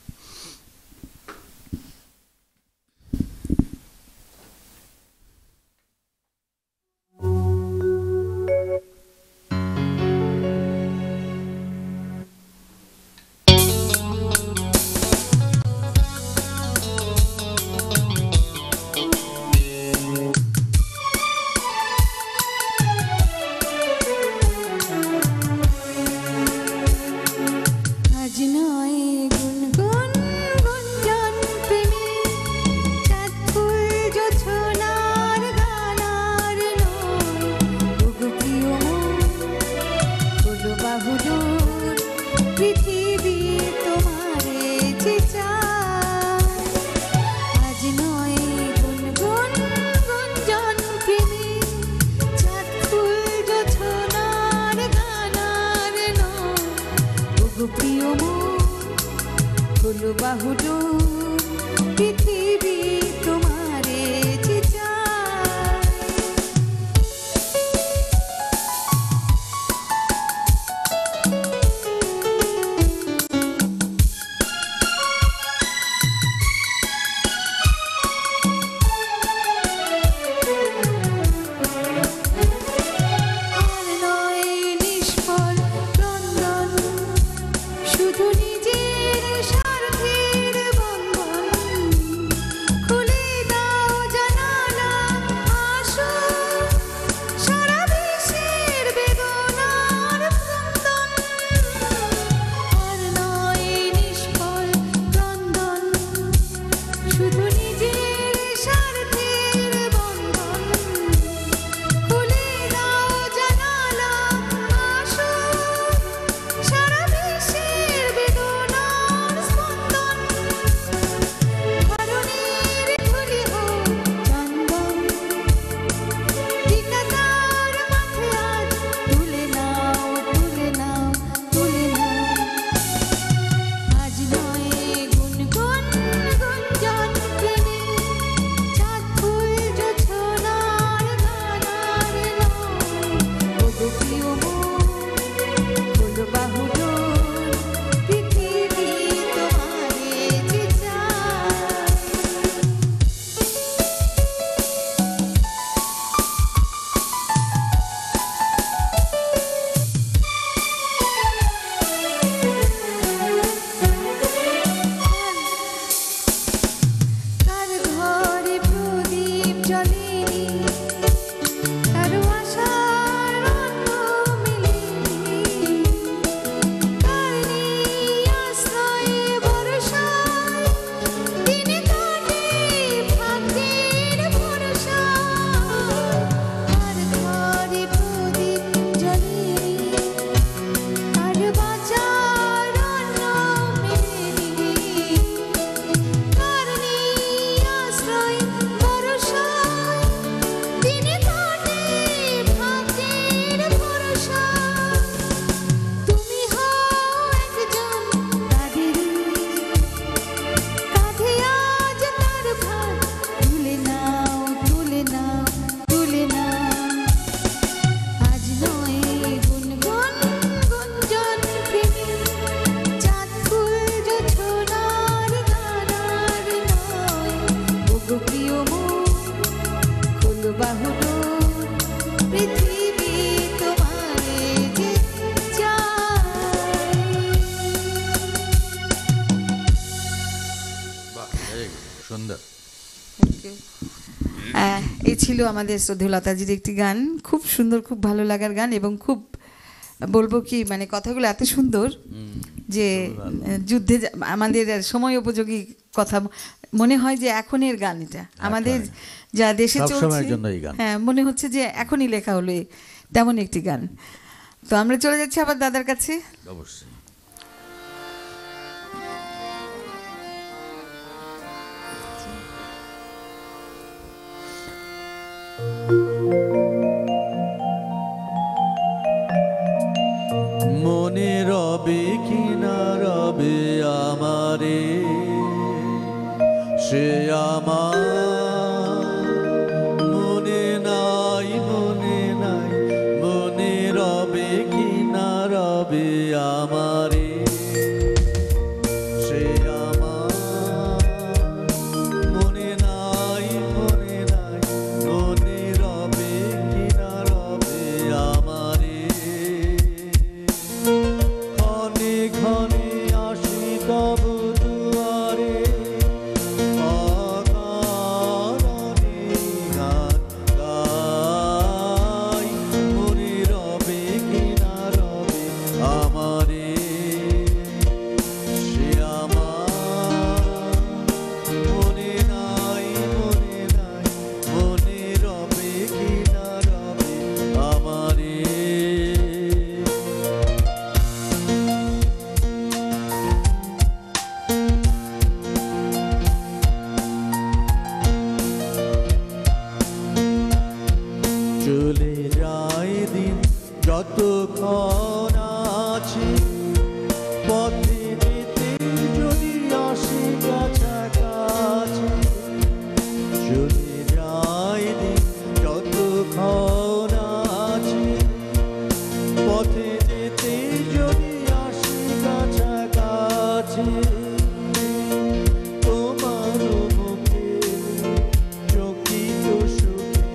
এই ছিল আমাদের শ্রদ্ধেয় লতাজির একটি গান, খুব সুন্দর, খুব ভালো লাগার গান, এবং খুব বলবো কি মানে কথাগুলো এত সুন্দর যে যুদ্ধে আমাদের সময় উপযোগী কথা মনে হয় যে এখনের গান, এটা আমাদের যা দেশে চলছে, হ্যাঁ মনে হচ্ছে যে এখনই লেখা হলো তেমন একটি গান। তো আমরা চলে যাচ্ছি আবার দাদার কাছে। অবশ্যই। রবে কি না রবে আমারে, সে আমার মনে নাই, মনে নাই, মনে রবে কি না রবে আমারে, সে আমার মনে নাই, মনে নাই, মনে রবে কি না রবে আমারে। ক্ষণে ক্ষণে আসি তব দুয়ারে, অকারণে গান গাই, মনে রবে কি না রবে আমারে, সে আমার মনে নাই, মনে নাই, মনে রবে কি না রবে আমারে। চলে যায় দিন যতক্ষণ আছি, পথে যেতে যদি আসি কাছাকাছি, চলে যায় দিন যতক্ষণ আছি, পথে যেতে যদি আসি কাছাকাছি, তোমার মুখে চকিত সুখে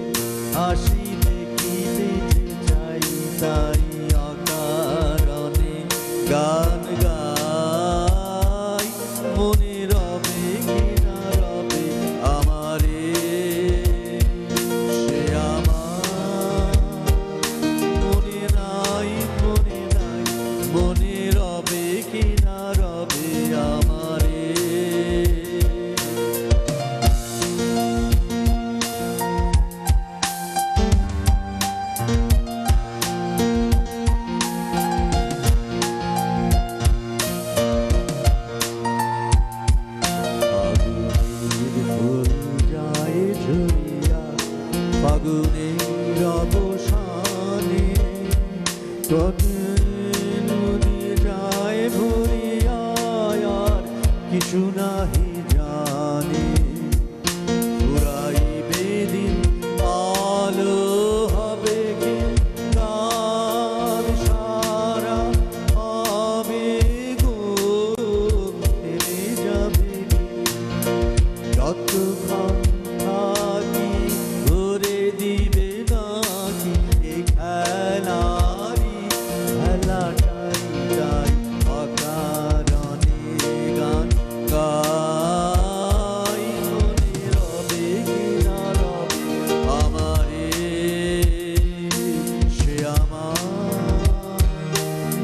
হাসি দেখিতে যে চাই, তাই অকারণে গান গাই, মনে রবে কি না রবে আমারে, সে আমার মনে নাই, মনে নাই, মনে রবে কি না রবে আমারে। ফাগুনের ফুল যায় ঝরিয়া, ফাগুনের অবসানে নদী যায় ভরিয়া, আর কিছু নাহি জানে, ফুরাইবে দিন আলো হবে কি গান সারা হবে গো, থেমে যাবে যতক্ষণ থাকি, ভরে দিবে নাকি এ খেলারি খেলাটাই, তাই অকারণে গান গাই, মনে রবে কি না রবে আমারে, সে আমার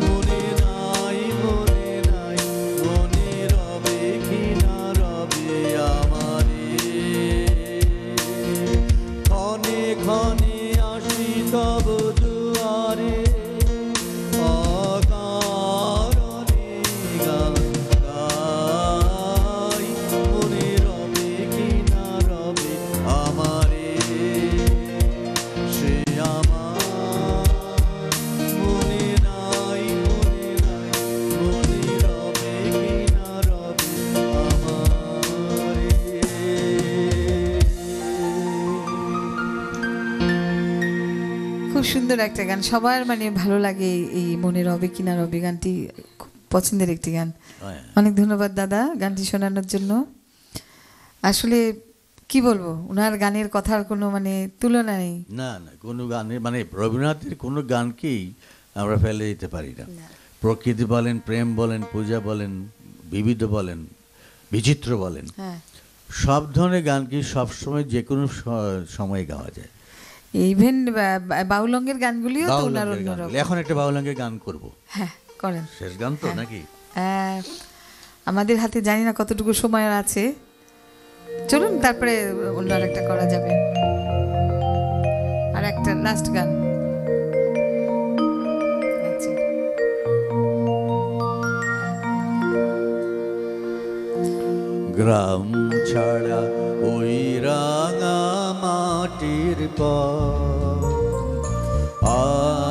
মনে নাই, মনে নাই, মনে রবে কি না রবে আমারে। ক্ষণে ক্ষণে আসি তব দুয়ারে, অকারণে গান গাই, মনে রবে কি না রবে আমারে, সে আমার মনে নাই, মনে নাই, মনে রবে কি না রবে আমারে। খুব সুন্দর একটা গান, সবার মানে ভালো লাগে এই মনে রবে কিনা রবে গানটি, খুব পছন্দের একটি গান। অনেক ধন্যবাদ দাদা গানটি শোনানোর জন্য। আসলে কি বলবো, ওনার গানের কথার কোনো মানে তুলনা নেই। না না, কোনো গানের মানে রবীন্দ্রনাথের কোনো গানকেই আমরা ফেলে দিতে পারি না। প্রকৃতি বলেন, প্রেম বলেন, পূজা বলেন, বিবিধ বলেন, বিচিত্র বলেন, হ্যাঁ, সব ধরনের গানকে সবসময় যে কোনো সময় গাওয়া যায়। ইভেন বাউলঙ্গের গানগুলিও তো ওনার বাউলঙ্গের অন্যরকম। গানগুলো। এখন একটা বাউলঙ্গের গান করব। হ্যাঁ, করেন। শেষ গান তো নাকি? আমাদের হাতে জানি না কতটুকু সময় আছে, চলুন তারপরে অন্য একটা করা যাবে, আর একটা লাস্ট গান। আচ্ছা, গ্রাম ছাড়া ওই রাঙা মাটির পর আমার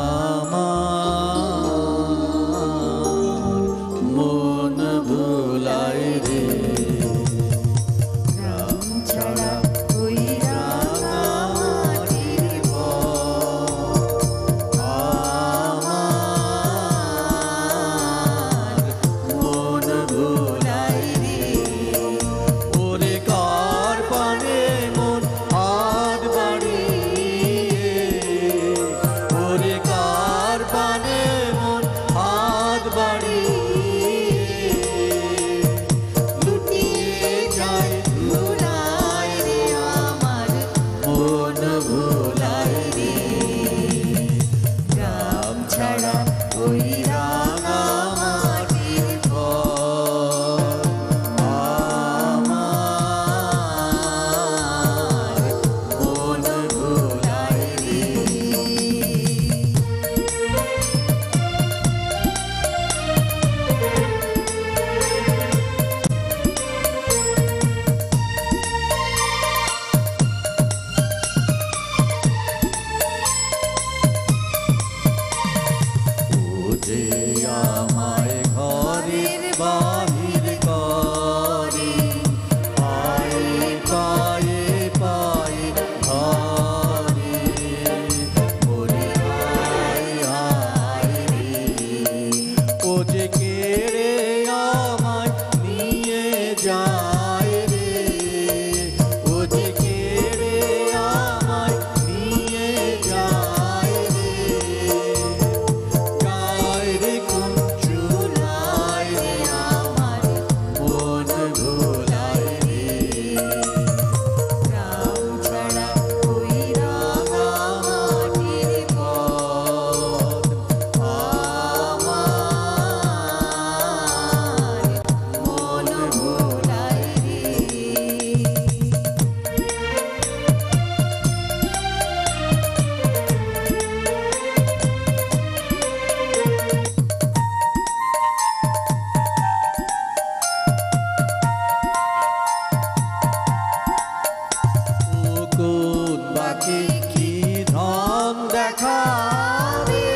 যে আমায় ঘরের বাহির করে, পায়ে পায়ে পায়ে ধরে, ওরে হায় হায় রে, ও যে কেড়ে আমায় নিয়ে যায় রে, ও যে কেড়ে আমায় নিয়ে যায় রে, গায় রে কোন চুলায় রে আমার মন ভোলায় রে, গ্রাম ছাড়া ওই রাঙা মাটির পথ আমার মন ভোলায় রে। ও কোন বাকে কি ধন দেখাবে,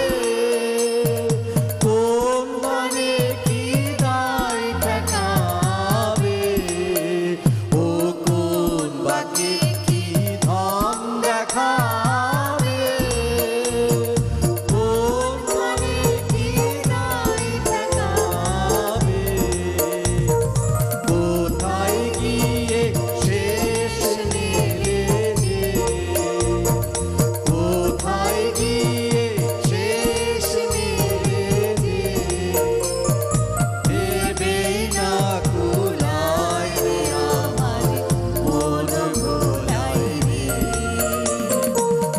কোন মানে কি দায় ঠেকাবে, ও কোন বাকে কি ধন দেখাবে, কোন মানে কি দায় ঠেকাবে, কোথায় গিয়ে শেষ নেবে যে, কোথায় গিয়ে শেষ নেবে যে, ভেবেই না কুলায় রে আমার মন ভোলায় রে,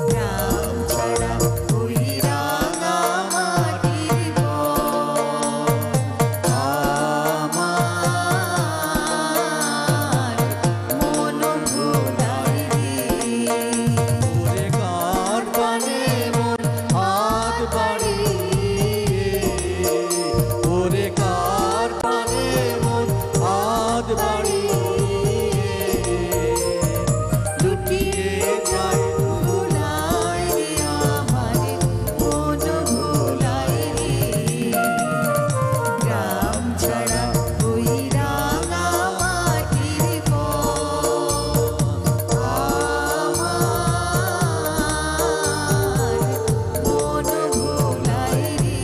গ্রাম ছাড়া ওই রাঙা মাটির পথ আমার মন ভোলায় রে। ওরে কার পানে মন হাত বাড়িয়ে, ওরে কার পানে মন হাত বাড়িয়ে, লুটিয়ে যায় ভোলায় রে আমার মন ভোলায় রে, গ্রাম ছাড়া ওই রাঙা মাটির পথ আমার মন ভোলায় রে,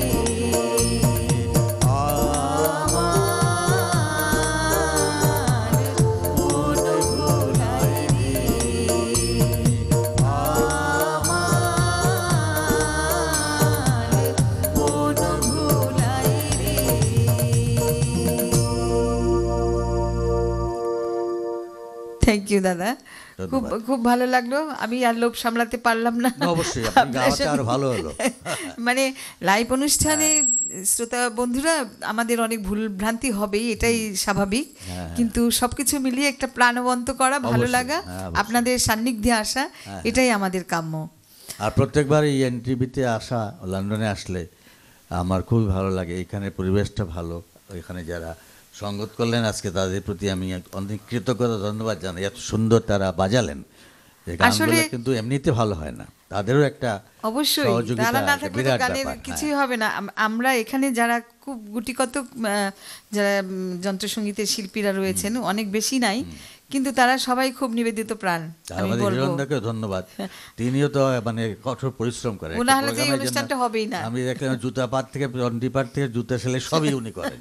আমার মন ভোলায় রে, আমার মন ভোলায় রে। থ্যাংক ইউ দাদা, খুব ধন্যবাদ। খুব ভালো লাগলো। আমি আর লোভ সামলাতে পারলাম না। অবশ্যই আপনি আপনার গাওয়াতে সাথে- আরো ভালো হলো। মানে লাইভ অনুষ্ঠানে শ্রোতা বন্ধুরা আমাদের অনেক ভুল ভ্রান্তি হবেই, এটাই স্বাভাবিক, কিন্তু সবকিছু মিলিয়ে একটা প্রাণবন্ত করা, ভালো অবশ্যই, লাগা, হ্যাঁ, অবশ্যই। আপনাদের সান্নিধ্যে আসা, এটাই আমাদের কাম্য। আর প্রত্যেকবার এই এনটিভিতে আসা, লন্ডনে আসলে আমার খুবই ভালো লাগে। এখানে পরিবেশটা ভালো, এখানে যারা সঙ্গত করলেন আজকে তাদের প্রতি আমি অনেক কৃতজ্ঞতা ধন্যবাদ জানাই। এত সুন্দর তারা বাজালেন, যে গানগুলো আসলে- কিন্তু এমনিতে ভালো হয় না, তাদেরও একটা অবশ্যই সহযোগিতা তারা না একটা থাকলে তো বিরাট গানের ব্যাপার, কিছুই হবে না। আমরা এখানে যারা খুব গুটিকত যারা যন্ত্রসঙ্গীতের শিল্পীরা রয়েছেন, অনেক বেশি নাই, কিন্তু তারা সবাই খুব নিবেদিত প্রাণ, হ্যাঁ। আমি আমাদের বলবো। হিরণদাকেও ধন্যবাদ, তিনিও তো মানে কঠোর পরিশ্রম করেন। উনি একটা হলে যে এই প্রোগ্রামের জন্য অনুষ্ঠানটা হবেই না। আমি দেখলাম জুতা পাট থেকে চন্ডিপাট থেকে জুতা সেলাই সবই উনি করেন,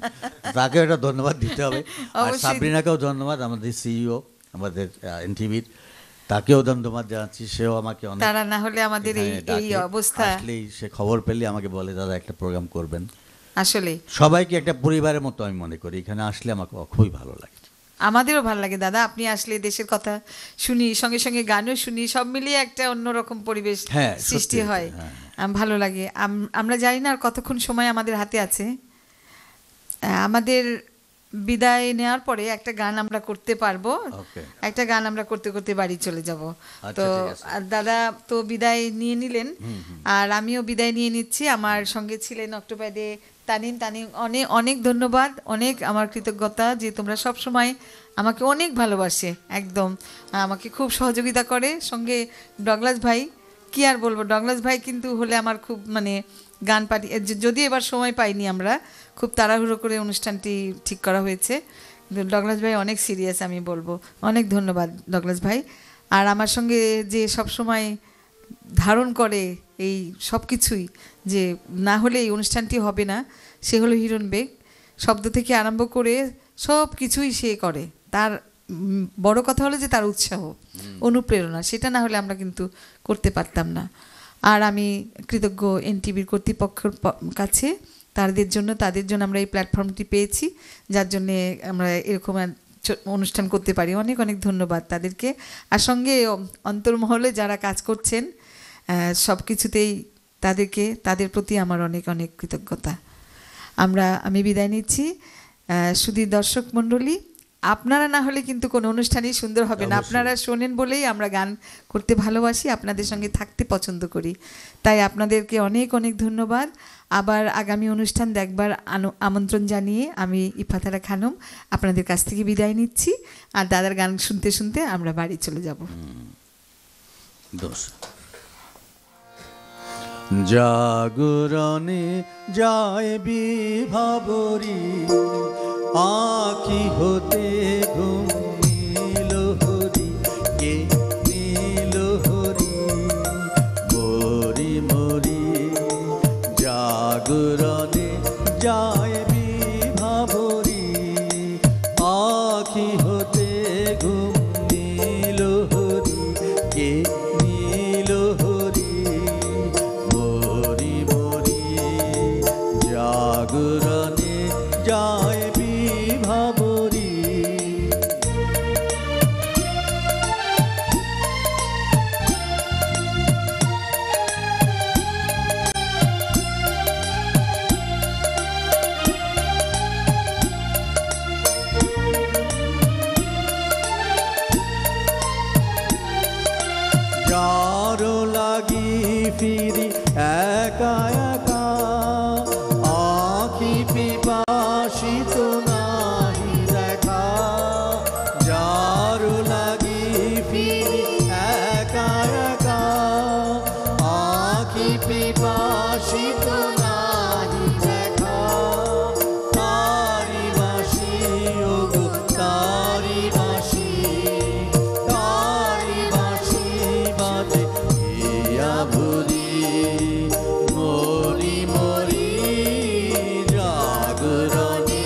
তাকেও একটা ধন্যবাদ দিতে হবে। আর অবশ্যই। সাবরিনাকেও ধন্যবাদ, আমাদের সিইও আমাদের এনটিভির, তাকেও ধন্যবাদ জানাচ্ছি। সেও আমাকে অনেক তারা না হলে আমাদের এই এখানে ডাকে, এই অবস্থা আসলেই সে খবর পেলে আমাকে বলে দাদা একটা প্রোগ্রাম করবেন। আসলে সবাইকে একটা পরিবারের মতো আমি মনে করি, এখানে আসলে আমাকে খুবই ভালো লাগে। আমাদেরও ভালো লাগে দাদা, আপনি আসলে দেশের কথা শুনি, সঙ্গে সঙ্গে গানও শুনি, সব মিলিয়ে একটা অন্যরকম পরিবেশ হ্যাঁ, সৃষ্টি সত্যি, হয়। হ্যাঁ। ভালো লাগে। আমরা জানি না আর কতক্ষণ সময় আমাদের হাতে আছে। আমাদের বিদায় নেওয়ার পরে একটা গান আমরা করতে পারবো, Okay. একটা গান আমরা করতে করতে বাড়ি চলে যাব। আচ্ছা, তো ঠিক আছে। আর দাদা তো বিদায় নিয়ে নিলেন, আর আমিও বিদায় নিয়ে নিচ্ছি। আমার সঙ্গে ছিলেন অক্টোপাইডে তানিম। অনেক অনেক ধন্যবাদ, অনেক আমার কৃতজ্ঞতা যে তোমরা সব সময় আমাকে অনেক ভালোবাসে, একদম আমাকে খুব সহযোগিতা করে। সঙ্গে ডগলাস ভাই, কি আর বলবো, ডগলাস ভাই কিন্তু হলে আমার খুব মানে গান পাঠিয়ে, যদি এবার সময় পাইনি, আমরা খুব তাড়াহুড়ো করে অনুষ্ঠানটি ঠিক করা হয়েছে, কিন্তু ডগলাস ভাই অনেক সিরিয়াস, আমি বলবো। অনেক ধন্যবাদ ডগলাস ভাই। আর আমার সঙ্গে যে সব সময় ধারণ করে এই সব কিছুই, যে না হলে এই অনুষ্ঠানটি হবে না, সে হলো হিরণ বেগ। শব্দ থেকে আরম্ভ করে সব কিছুই সে করে। তার বড় কথা হলো যে তার উৎসাহ, অনুপ্রেরণা, সেটা না হলে আমরা কিন্তু করতে পারতাম না। আর আমি কৃতজ্ঞ এনটিভির কর্তৃপক্ষের কাছে, তাদের জন্য আমরা এই প্ল্যাটফর্মটি পেয়েছি, যার জন্যে আমরা এরকম অনুষ্ঠান করতে পারি। অনেক অনেক ধন্যবাদ তাদেরকে। আর সঙ্গে অন্তর্মহলে যারা কাজ করছেন সব কিছুতেই তাদের প্রতি আমার অনেক অনেক কৃতজ্ঞতা। আমি বিদায় নিচ্ছি। শুধু দর্শক মণ্ডলী, আপনারা না হলে কিন্তু কোনো অনুষ্ঠানই সুন্দর হবে না। আপনারা শোনেন বলেই আমরা গান করতে ভালোবাসি, আপনাদের সঙ্গে থাকতে পছন্দ করি। তাই আপনাদেরকে অনেক অনেক ধন্যবাদ। আবার আগামী অনুষ্ঠান দেখবার আমন্ত্রণ জানিয়ে আমি ইফাতেরা খানম আপনাদের কাছ থেকে বিদায় নিচ্ছি। আর দাদার গান শুনতে শুনতে আমরা বাড়ি চলে যাব। জাগরণে যায় বিভাবরী, আঁখি হতে ঘুম নীল হরি, কে নীল হরি মরি মরি। জাগরণে যায় বিভাবরী, আঁখি হতে ঘুম নীল হরি, কে নীল হরি মরি মরি। জাগরণে যায় বিভাবরী। যারো লাগি ফিরি একা একা, আঁখি পিপাসিত নাহি দেখা। যারো লাগি ফিরি একা একা, আঁখি পিপাসিত নাহি দেখা। তারি বাসি ওগো তারি বাসি, তারি বাসি বাজে ইয়া ভুরি মরি মরি। জাগরণে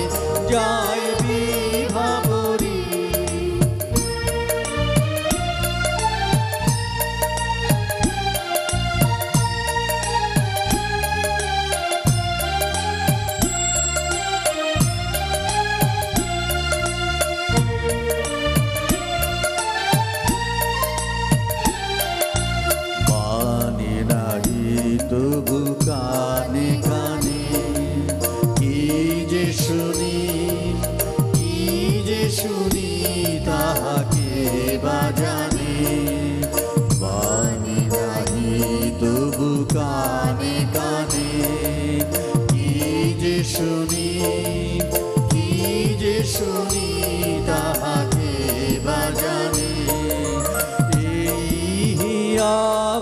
যায় বিভাবরী। বাণী নাহি তবু কানে কানে, কি যে শুনি কি যে শুনি তাহাকে বাজানে। বাণী নাহি তবু কানে কানে, কি যে শুনি কি যে শুনি তাহাকে বাজানে।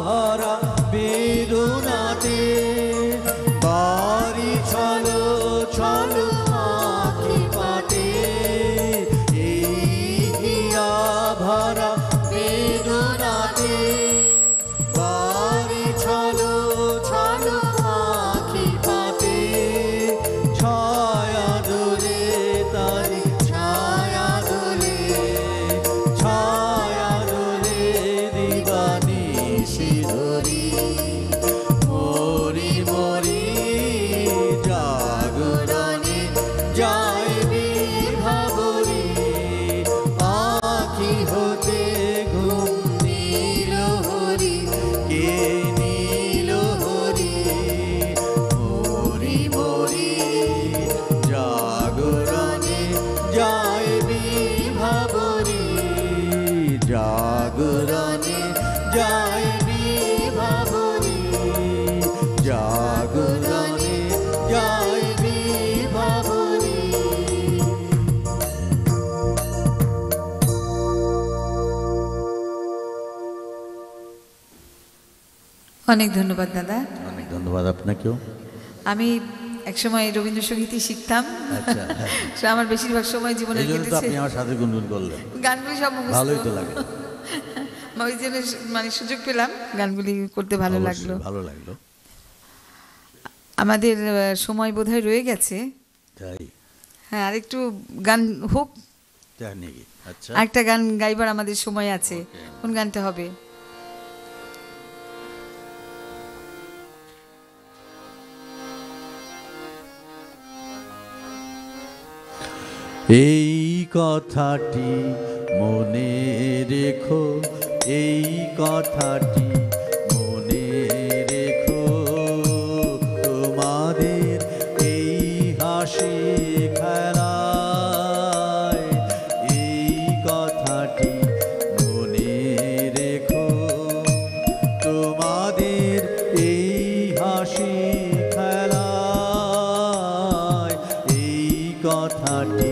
ভরা বেদনাতে বাড়ি ছলো ছলো আঁখি পাতে। ভরা বেদনাতে বাড়ি ছলো ছলো আঁখি পাতে। ছায়া দোলে তারি ছায়া দোলে, ছায়া দোলে দিবানিশি ধরি মরি মরি। জাগরণে যায় বিভাবরী, আঁখি হতে ঘুম নীল হরি, কে নীল হরি মরি মরি। জাগরণে যায় বিভাবরী, জাগরণে যায় বিভাবরী, জাগরণে যায় বিভাবরী। অনেক ধন্যবাদ দাদা। অনেক ধন্যবাদ আপনাকেও। আমি একসময় রবীন্দ্রসঙ্গীতই শিখতাম। আচ্ছা, হ্যাঁ। তো আমার বেশিরভাগ সময় জীবনে এই জন্য তো কেটেছে আপনি আমার সাথে গুনগুন করলেন, গানগুলি সব মুখস্থ। ভালোই তো লাগে। ওই জন্য মানে সুযোগ পেলাম, গানগুলি করতে ভালো অবশ্যই, লাগলো। ভালো লাগলো। আমাদের সময় বোধহয় রয়ে গেছে। তাই? হ্যাঁ, আর একটু গান হোক, তাই নাকি? আচ্ছা, একটা গান গাইবার আমাদের সময় আছে। কোন গানটা হবে? এই কথাটি মনে রেখো, এই কথাটি মনে রেখো, তোমাদের এই হাসি খেলায়, এই কথাটি মনে রেখো, তোমাদের এই হাসি খেলায়, এই কথাটি